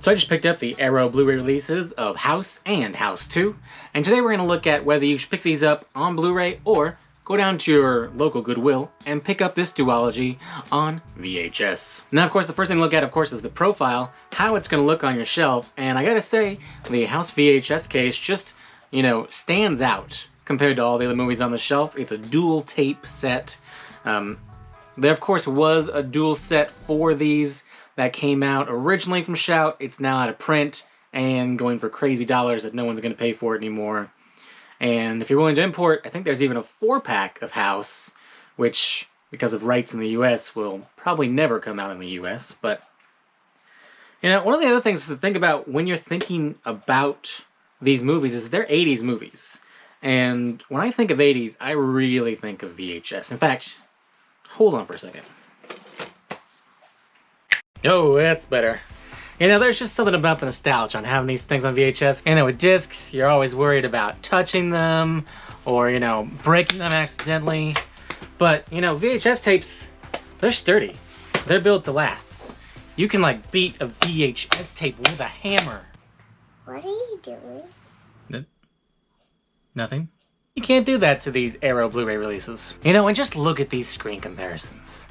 So I just picked up the Arrow Blu-Ray releases of House and House 2, and today we're going to look at whether you should pick these up on Blu-ray or go down to your local Goodwill and pick up this duology on VHS. Now, of course, the first thing to look at, of course, is the profile, how it's going to look on your shelf, and I gotta say, the House VHS case just, stands out compared to all the other movies on the shelf. It's a dual tape set. There, of course, was a dual set for these that came out originally from Shout. It's now out of print and going for crazy dollars that no one's going to pay for it anymore. And if you're willing to import, I think there's even a 4-pack of House, which, because of rights in the US, will probably never come out in the US. But, one of the other things to think about when you're thinking about these movies is they're 80s movies. And when I think of 80s, I really think of VHS. In fact, hold on for a second. Oh, that's better. There's just something about the nostalgia on having these things on VHS. With discs, you're always worried about touching them or, breaking them accidentally. But, VHS tapes, they're sturdy. They're built to last. You can, beat a VHS tape with a hammer. What are you doing? Nothing. You can't do that to these Arrow Blu-ray releases. And just look at these screen comparisons.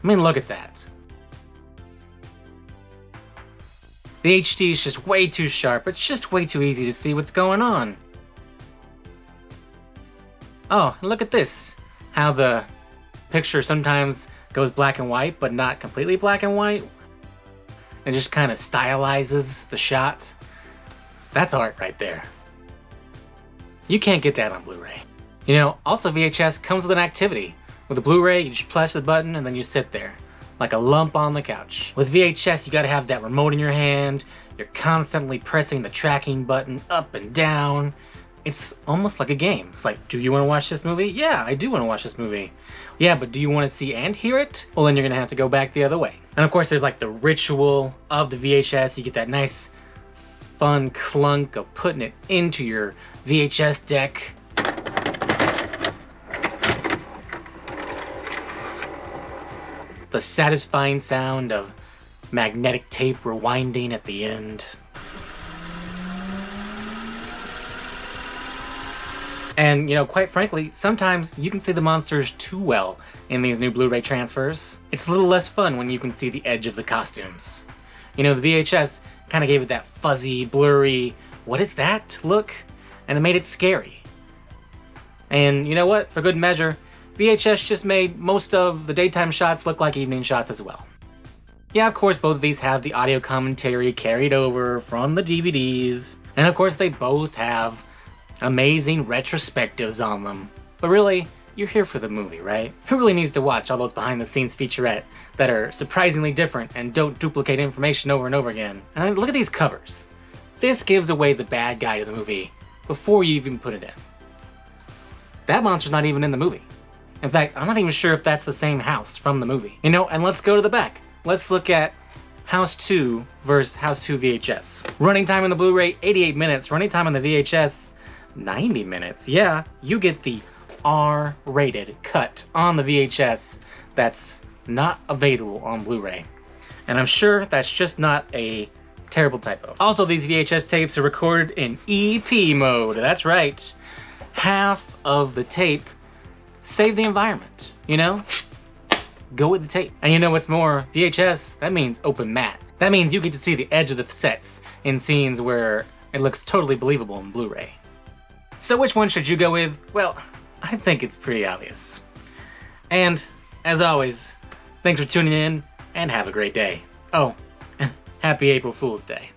I mean, look at that. The HD is just way too sharp. It's just way too easy to see what's going on. Oh, and look at this. How the picture sometimes goes black and white, but not completely black and white. It just kind of stylizes the shot. That's art right there. You can't get that on Blu-ray. Also VHS comes with an activity. With a Blu-ray, you just press the button and then you sit there, like a lump on the couch. With VHS, you gotta have that remote in your hand. You're constantly pressing the tracking button up and down. It's almost like a game. It's like, do you wanna watch this movie? Yeah, I do wanna watch this movie. Yeah, but do you wanna see and hear it? Well, then you're gonna have to go back the other way. And of course, there's the ritual of the VHS. You get that nice, fun clunk of putting it into your VHS deck. The satisfying sound of magnetic tape rewinding at the end. And, quite frankly, sometimes you can see the monsters too well in these new Blu-ray transfers. It's a little less fun when you can see the edge of the costumes. The VHS kind of gave it that fuzzy, blurry, what is that look? And it made it scary. And you know what? For good measure, VHS just made most of the daytime shots look like evening shots as well. Yeah, of course, both of these have the audio commentary carried over from the DVDs. And of course, they both have amazing retrospectives on them. But really, you're here for the movie, right? Who really needs to watch all those behind-the-scenes featurettes that are surprisingly different and don't duplicate information over and over again? And look at these covers. This gives away the bad guy to the movie before you even put it in. That monster's not even in the movie. In fact, I'm not even sure if that's the same house from the movie. And let's go to the back. Let's look at House 2 versus House 2 VHS. Running time on the Blu-ray, 88 minutes. Running time on the VHS, 90 minutes. Yeah, you get the R-rated cut on the VHS that's not available on Blu-ray. And I'm sure that's just not a terrible typo. Also, these VHS tapes are recorded in EP mode. That's right. Half of the tape save the environment, Go with the tape. And what's more, VHS, that means open matte. That means you get to see the edge of the sets in scenes where it looks totally believable in Blu-ray. So which one should you go with? Well, I think it's pretty obvious. And, as always, thanks for tuning in, and have a great day. Oh, and happy April Fool's Day.